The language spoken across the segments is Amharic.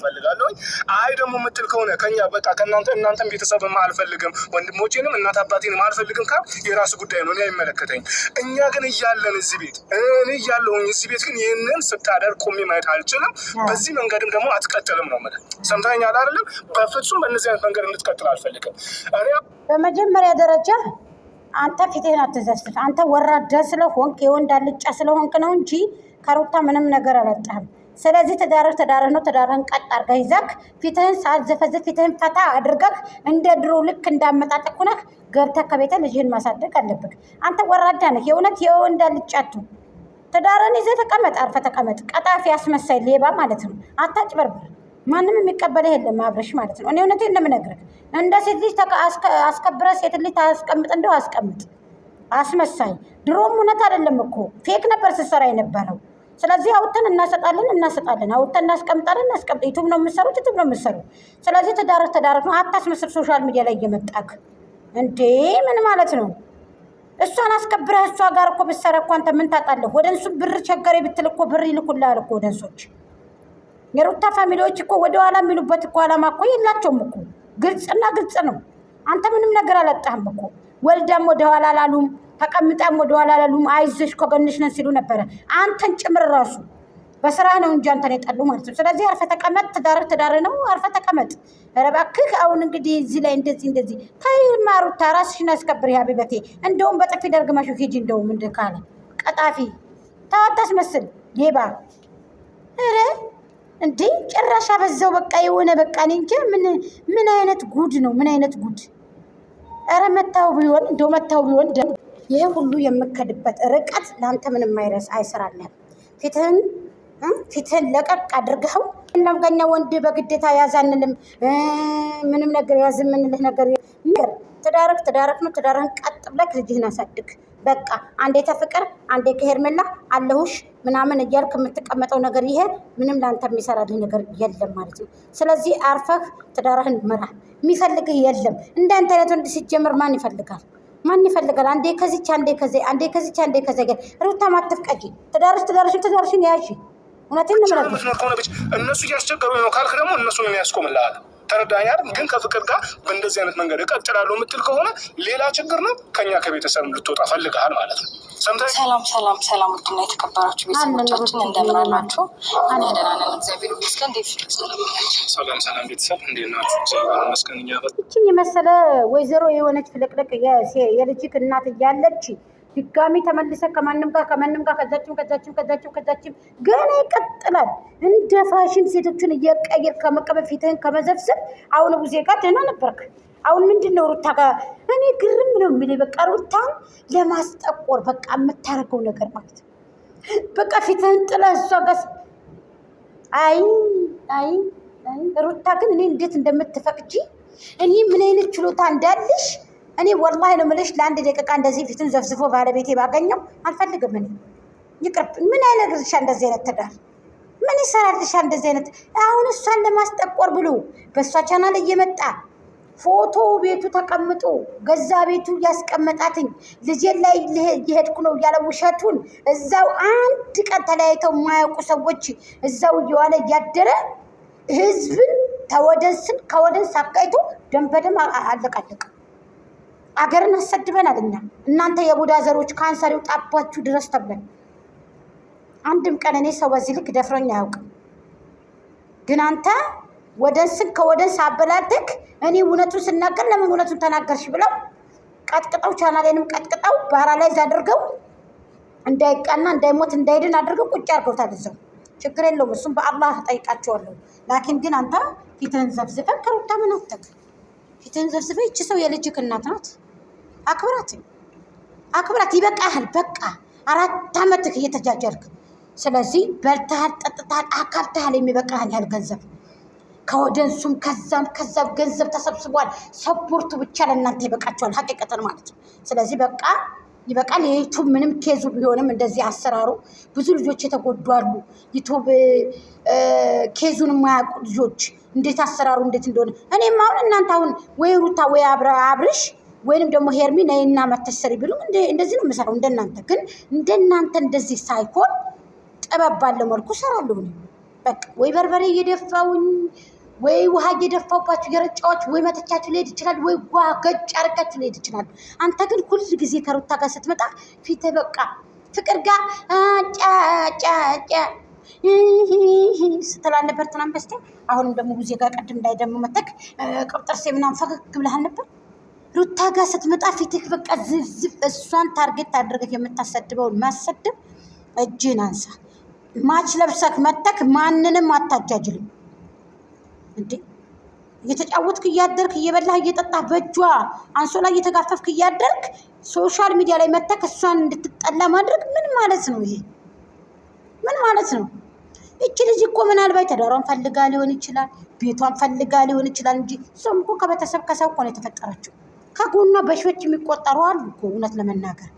ፈልጋለሁ። አይ ደግሞ የምትል ከሆነ ከኛ በቃ እናንተም ቤተሰብም አልፈልግም፣ ወንድሞቼንም እናት አባቴንም አልፈልግም ካል የራሱ ጉዳይ ነው፣ እኔ አይመለከተኝ። እኛ ግን እያለን እዚህ ቤት እኔ እያለሁኝ እዚህ ቤት ግን ይህንን ስታደርግ ቆሜ ማየት አልችልም። በዚህ መንገድም ደግሞ አትቀጥልም ነው የምልህ። ሰምተኸኛል አይደለም? በፍጹም በእነዚህ አይነት መንገድ እንድትቀጥል አልፈልግም። በመጀመሪያ ደረጃ አንተ ፊትህን አትዘፍዝፍ። አንተ ወራዳ ስለሆንክ የወንድ አልጫ ስለሆንክ ነው እንጂ ከሩታ ምንም ነገር አላጣህም። ስለዚህ ትዳርህ ነው። ትዳርህን ቀጥ አድርገህ ይዘህ ፊትህን ሳትዘፈዝፍ ፊትህን ፈታ አድርገህ እንደ ድሮ ልክ እንዳመጣጥህ ሆነህ ገብተህ ከቤትህ ልጅህን ማሳደግ አለብህ። አንተ ወራዳ ነህ፣ የእውነት የወንድ አልጫ አትሁን። ትዳርህን ይዘህ ተቀመጥ፣ አርፈህ ተቀመጥ። ቀጣፊ አስመሳይ ሌባ ማለት ነው። አታጭበርብር። ማንም የሚቀበልህ የለም አብረሽ ማለት ነው። እኔ እውነቴን ነው የምነግርህ። እንደ ሴት ልጅ አስከብረህ ሴት ልጅ ታስቀምጥ እንደው አስቀምጥ። አስመሳይ ድሮም እውነት አይደለም እኮ ፌክ ነበር ስትሰራ የነበረው። ስለዚህ አውጥተን እናሰጣለን፣ አውጥተን እናስቀምጣለን። ዩቱብ ነው የምትሰሩት፣ ዩቱብ ነው የምትሰሩት። ስለዚህ ትዳርህ ነው። አታስመስል። ሶሻል ሚዲያ ላይ እየመጣክ እንዴ ምን ማለት ነው? እሷን አስከብረህ እሷ ጋር እኮ ብትሰራ እኮ አንተ ምን ታጣለህ? ወደ እነሱ ብር ቸገሬ ብትል እኮ ብር ይልኩልሃል እኮ ወደ እነሱች። የሩታ ፋሚሊዎች እኮ ወደኋላ የሚሉበት እኮ አላማ እኮ የላቸውም እኮ። ግልጽና ግልጽ ነው። አንተ ምንም ነገር አላጣህም እኮ። ወልዳም ወደኋላ አላሉም፣ ተቀምጣም ወደኋላ አላሉም። አይዞሽ ከጎንሽ ነን ሲሉ ነበረ። አንተን ጭምር ራሱ በስራ ነው እንጂ አንተን የጠሉ ማለት ነው። ስለዚህ አርፈህ ተቀመጥ። ትዳርህ ነው፣ አርፈህ ተቀመጥ። ኧረ እባክህ አሁን እንግዲህ እዚህ ላይ እንደዚህ ተይማ ሩታ ራስሽን አስከብሪ ሀቢበቴ። እንደውም በጥፊ ደርግመሽ ሂጂ። እንደውም እንደ ካለ ቀጣፊ ታታስመስል ሌባ። ኧረ እንዴ ጭራሽ አበዛው። በቃ የሆነ በቃ እኔ እንጃ ምን አይነት ጉድ ነው? ምን አይነት ጉድ! ኧረ መታው ቢሆን ይሄ ሁሉ የምከድበት ርቀት ለአንተ ምንም አይሰራልህም። ፊትህን ለቀቅ አድርገው። እንደምገኛ ወንድ በግዴታ ያዛንልም ምንም ነገር ያዝ የምንልህ ነገር ትዳርህ ነው። ትዳርህን ቀጥ ብለህ ልጅህን አሳድግ። በቃ አንዴ ተፍቅር አንዴ ከሄርሜላ አለሁሽ ምናምን እያልክ የምትቀመጠው ነገር ይሄ ምንም ለአንተ የሚሰራልህ ነገር የለም ማለት ነው። ስለዚህ አርፈህ ትዳርህን ምራ። የሚፈልግህ የለም። እንዳንተ አይነት ወንድ ሲጀምር ማን ይፈልጋል? አንዴ ከዚች አንዴ ከዚች ሩታ ማትፍቀጂ። ትዳርሽን ያዥ። እውነቴን ነው የምልህ። እነሱ እያስቸገሩ ነው ካልክ ደግሞ እነሱን ያስቆምልሃል። ተረዳኸኝ አይደል? ግን ከፍቅር ጋር በእንደዚህ አይነት መንገድ እቀጥላለሁ የምትል ከሆነ ሌላ ችግር ነው። ከኛ ከቤተሰብ ልትወጣ ፈልገሃል ማለት ነው። ሰላም ውድና የተከበራችሁ ቤተሰቦቻችን እንደምን አላችሁ? እኛ ደህና ነን፣ እግዚአብሔር ይመስገን። ሰላም ቤተሰብ እንዴት ናችሁ? እግዚአብሔር ይመስገን። እኛ ይህችን የመሰለ ወይዘሮ የሆነች ፍልቅልቅ የልጅክ እናት እያለች ድጋሚ ተመልሰ ከማንም ጋር ከዛችም ገና ይቀጥላል። እንደ ፋሽን ሴቶችን እየቀየር ከመቀበል ፊትህን ከመዘፍዘፍ አሁን ቡዜ ጋር ደህና ነበርክ። አሁን ምንድን ነው ሩታ ጋር እኔ ግርም ነው የሚለኝ። በቃ ሩታን ለማስጠቆር በቃ የምታደርገው ነገር ማለት ነው። በቃ ፊትህን ጥለህ እሷ ጋር አይ ሩታ ግን እኔ እንዴት እንደምትፈቅጂ እኔ ምን አይነት ችሎታ እንዳለሽ እኔ ወላሂ ነው የምልሽ። ለአንድ ደቂቃ እንደዚህ ፊቱን ዘፍዝፎ ባለቤቴ ባገኘው አልፈልግም። እኔ ይቅርብ። ምን አይነግርሻ እንደዚህ አይነት ትዳር ምን ይሰራልሻ እንደዚህ አይነት? አሁን እሷን ለማስጠቆር ብሎ በእሷ ቻናል እየመጣ ፎቶ ቤቱ ተቀምጦ ገዛ ቤቱ እያስቀመጣትኝ ልጄን ላይ እየሄድኩ ነው እያለ ውሸቱን እዛው አንድ ቀን ተለያይተው የማያውቁ ሰዎች እዛው እየዋለ እያደረ ህዝብን ከወደንስ አቃይቶ ደም በደም አለቃለቅ። አገርን አሰድበናል እኛ። እናንተ የቡዳ ዘሮች ካንሰር ይውጣባችሁ ድረስ ተብለን አንድም ቀን እኔ ሰው በዚህ ልክ ደፍሮኝ አያውቅም። ግን አንተ ከወደንስ አበላልተክ እኔ እውነቱን ስናገር ለምን እውነቱን ተናገርሽ ብለው ቀጥቅጠው ቻናሌንም ቀጥቅጠው ፓራላይዝ አድርገው እንዳይቃና እንዳይሞት እንዳይድን አድርገው ቁጭ አድርገውታል እዛው። ችግር የለውም እሱም በአላህ ጠይቃቸዋለሁ። ላኪን ግን አንተ ፊትህን ዘፍዝፈህ ከሩታ ምን አትክ? ፊትህን ዘፍዝፈህ ይቺ ሰው የልጅክ እናት ናት። አክብራት። ይበቃሃል። በቃ 4 ዓመትህ እየተጃጀርክ። ስለዚህ በልተሃል፣ ጠጥተሃል፣ አካልተሃል የሚበቃህን ያህል ገንዘብ ከወደንሱም ከዛም ገንዘብ ተሰብስቧል። ሰፖርቱ ብቻ ለእናንተ ይበቃቸዋል። ሀቂቀትን ማለት ነው። ስለዚህ በቃ ይበቃል። የዩቱብ ምንም ኬዙ ቢሆንም እንደዚህ አሰራሩ ብዙ ልጆች የተጎዱ አሉ። ዩቱብ ኬዙን የማያውቁ ልጆች እንዴት አሰራሩ እንዴት እንደሆነ እኔም አሁን እናንተ አሁን ወይ ሩታ ወይ አብርሽ ወይንም ደግሞ ሄርሚ ነይና መተሰሪ ቢሉ እንደዚህ ነው የምሰራው። እንደናንተ ግን እንደናንተ እንደዚህ ሳይሆን ጥበብ ባለው መልኩ እሰራለሁ። በቃ ወይ በርበሬ እየደፋውኝ ወይ ውሃ እየደፋባችሁ የረጫዎች ወይ መተቻችሁ ሊሄድ ይችላል፣ ወይ ውሃ ገጭ አርጋችሁ ሊሄድ ይችላል። አንተ ግን ሁል ጊዜ ከሩታ ጋር ስትመጣ ፊት በቃ ፍቅር ጋር ጫጫጫ ስትላል ነበር ትናንት በስቲያ። አሁንም ደግሞ ጊዜ ጋር ቀድም ላይ ደግሞ መተክ ቅብጥርሴ ምናምን ፈገግ ብለሃል ነበር። ሩታ ጋር ስትመጣ ፊትህ በቃ ዝፍዝፍ። እሷን ታርጌት አድርገህ የምታሰድበውን ማሰድብ እጅን አንሳ። ማች ለብሰክ መተክ ማንንም አታጃጅልም እንዴ! እየተጫወትክ እያደርክ እየበላህ እየጠጣህ በእጇ አንሶላ እየተጋፈፍክ እያደርክ ሶሻል ሚዲያ ላይ መተክ እሷን እንድትጠላ ማድረግ ምን ማለት ነው? ይሄ ምን ማለት ነው? እቺ ልጅ እኮ ምናልባት ተዳሯን ፈልጋ ሊሆን ይችላል፣ ቤቷን ፈልጋ ሊሆን ይችላል እንጂ እሷም እኮ ከቤተሰብ ከሰው እኮ ነው የተፈጠረችው። ከጎኗ በሺዎች የሚቆጠሩ አሉ እኮ እውነት ለመናገር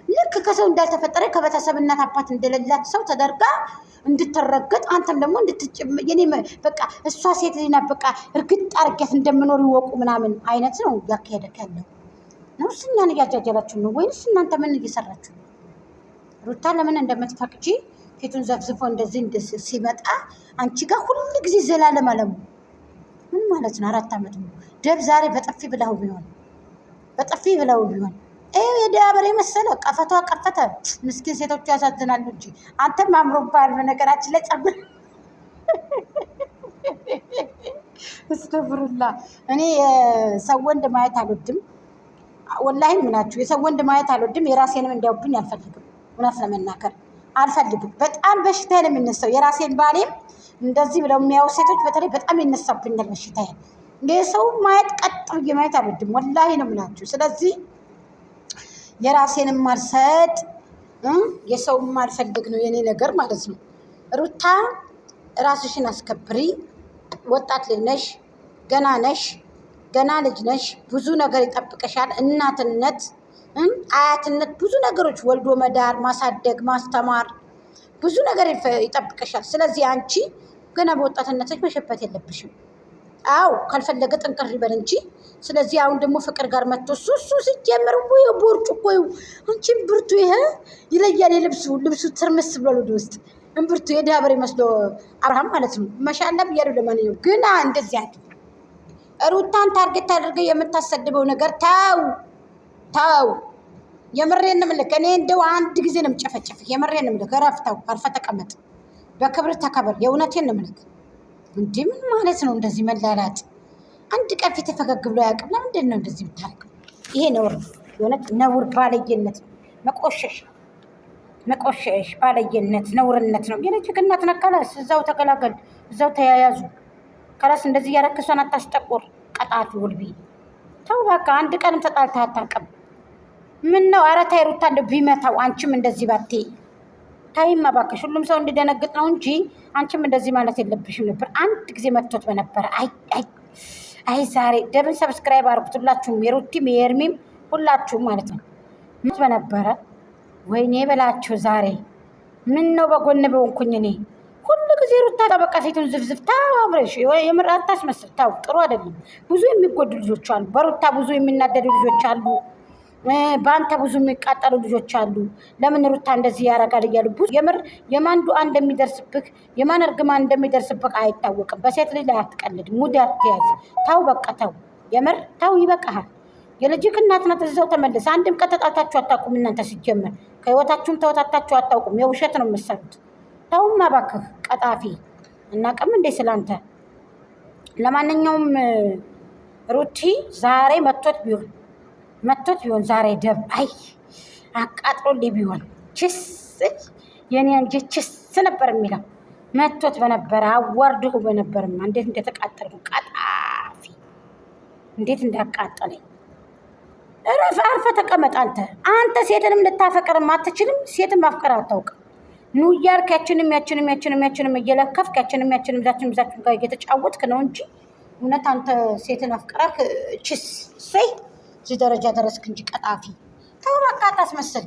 ልክ ከሰው እንዳልተፈጠረ ከቤተሰብ እናት አባት እንደሌላት ሰው ተደርጋ እንድትረገጥ አንተም ደግሞ የኔ በቃ እሷ ሴት ልጅ ናት በቃ እርግጥ አርጌት እንደምኖር ይወቁ ምናምን አይነት ነው እያካሄደክ ያለው ነው። እኛን እያጃጀላችሁ ነው ወይንስ እናንተ ምን እየሰራችሁ ነው? ሩታ ለምን እንደምትፈቅጂ ፊቱን ዘፍዝፎ እንደዚህ ሲመጣ አንቺ ጋር ሁሉ ጊዜ ዘላለም አለሙ ምን ማለት ነው? 4 ዓመት ነው ደብ ዛሬ በጥፊ ብለው ቢሆን የዳበሬ መሰለ ቀፈቷ ቀፈተ። ምስኪን ሴቶቹ ያሳዝናሉ እንጂ አንተም አምሮባል። በነገራችን ላይ ጸጉር እስተፍሩላ እኔ የሰው ወንድ ማየት አልወድም። ወላሂ ምናችሁ የሰው ወንድ ማየት አልወድም። የራሴንም እንዲያውብኝ አልፈልግም። እውነት ለመናገር አልፈልግም። በጣም በሽታ ነው የሚነሳው። የራሴን ባሌም እንደዚህ ብለው የሚያዩ ሴቶች በተለይ በጣም ይነሳብኛል በሽታ። የሰው ማየት ቀጥ ብዬ ማየት አልወድም። ወላሂ ነው የምላችሁ። ስለዚህ የራሴንም ማልሰጥ የሰውም አልፈልግ ነው የኔ ነገር ማለት ነው። ሩታ ራስሽን አስከብሪ። ወጣት ልጅ ነሽ፣ ገና ልጅ ነሽ። ብዙ ነገር ይጠብቀሻል። እናትነት፣ አያትነት፣ ብዙ ነገሮች ወልዶ መዳር፣ ማሳደግ፣ ማስተማር ብዙ ነገር ይጠብቀሻል። ስለዚህ አንቺ ገና በወጣትነትሽ መሸበት የለብሽም። አው ካልፈለገ ጥንቅር ይበል እንጂ። ስለዚህ አሁን ደግሞ ፍቅር ጋር መጥቶ እሱ ሲጀምር ወይ ቦርጩ እኮ አንቺን ብርቱ ይሄ ይለያል። ልብሱ ትርምስ ብሎ ወደ ውስጥ እምብርቱ የዳበሬ መስሎ አብርሃም ማለት ነው። መሻላ ብያለሁ። ለማንኛውም ግን እንደዚህ አይደል። ሩታን ታርጌት አድርገህ የምታሰድበው ነገር ታው የምሬን ነው የምልህ። እኔ እንደው አንድ ጊዜ ነው የምጨፈጨፍህ። የምሬን ነው የምልህ። ረፍታው አርፈህ ተቀመጥ። በክብር ተከበር። የእውነቴን ነው የምልህ። እንዴ ምን ማለት ነው እንደዚህ መላላጥ? አንድ ቀን ፊት ፈገግ ብሎ አያውቅም። ለምንድን ነው እንደዚህ ብታረግ? ይሄ ነውር፣ የሆነች ነውር፣ ባለየነት፣ መቆሸሽ፣ ባለየነት፣ ነውርነት ነው። የልጅ እናት ነካላስ እዛው ተገላገል፣ እዛው ተያያዙ። ከላስ እንደዚህ ያረክሷን አታስጠቁር። ቀጣፊ ውልቢ ተው በቃ። አንድ ቀንም ተጣልተህ አታውቅም። ምን ነው? ኧረ ተይ ሩታ እንደው ቢመታው አንቺም እንደዚህ ባትይ ታይማ እባክሽ። ሁሉም ሰው እንዲደነግጥ ነው እንጂ አንቺም እንደዚህ ማለት የለብሽም ነበር። አንድ ጊዜ መጥቶት በነበረ። አይ ዛሬ ደብን ሰብስክራይብ አድርጉት ሁላችሁም፣ የሩቲም የኤርሚም ሁላችሁም ማለት ነው። ሞት በነበረ ወይኔ በላችሁ። ዛሬ ምን ነው በጎን በሆንኩኝ እኔ ሁሉ ጊዜ ሩታ በቃ ፊቱን ዝፍዝፍ ታብረሽ የምር አታስመስል። ታው ጥሩ አይደለም። ብዙ የሚጎዱ ልጆች አሉ። በሩታ ብዙ የሚናደዱ ልጆች አሉ። በአንተ ብዙ የሚቃጠሉ ልጆች አሉ። ለምን ሩታ እንደዚህ ያደርጋል እያሉ ብዙ የምር የማን ዱዓ እንደሚደርስብህ የማን እርግማን እንደሚደርስብህ አይታወቅም። በሴት ልጅ ላይ አትቀልድ። ሙድ አትያዝ። ታው በቃ ታው፣ የምር ታው፣ ይበቃሃል። የልጅክ እናት ናት። እዛው ተመለስ። አንድም ቀን ተጣልታችሁ አታውቁም እናንተ። ሲጀመር ከህይወታችሁም ተወታታችሁ አታውቁም። የውሸት ነው የምትሰሩት። ታውማ እባክህ ቀጣፊ። እናቅም እንዴ ስላንተ። ለማንኛውም ሩቲ ዛሬ መጥቶት ቢሆን ዛሬ ደብ አቃጥሎልኝ ቢሆን ችስ የኔ አንጀት ችስ ነበር የሚለው። መጥቶት በነበረ አዋርድሁ በነበርማ እንዴት እንደተቃጠልኩ ቀጣፊ፣ እንዴት እንዳቃጠለኝ። አርፈ ተቀመጥ አንተ ሴትንም ልታፈቅርም አትችልም። ሴትን ማፍቀር አታውቅም። ኑ እያልክ ያችንም እየለከፍክ ያችንም ዛችን ጋር እየተጫወትክ ነው እንጂ እውነት አንተ ሴትን አፍቅራክ ችስ እዚህ ደረጃ ደረስክ እንጂ ቀጣፊ። ተው በቃ አታስመስል።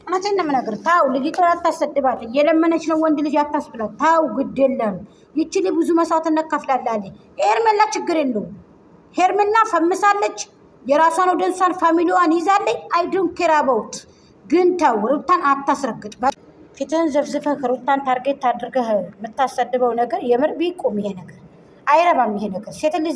እውነቴን ነው የምነግርህ። ታው ልጅቷን አታሰድባት። እየለመነች ነው ወንድ ልጅ አታስብላት። ታው ግድ የለም። ይቺ ልጅ ብዙ መስዋዕትነት ከፍላለች። ሄርሜላ ችግር የለውም። ሄርሜላ ፈምሳለች። የራሷን ወደንሷን ፋሚሊዋን ይዛለች። አይ ዶንት ኬር አባውት። ግን ተው ሩታን አታስረግጥ። ፊትህን ዘፍዝፈህ ሩታን ታርጌት አድርገህ የምታሰድበው ነገር የምር ቢቆም ይሄ ነገር አይረባም። ይሄ ነገር ሴት ልጅ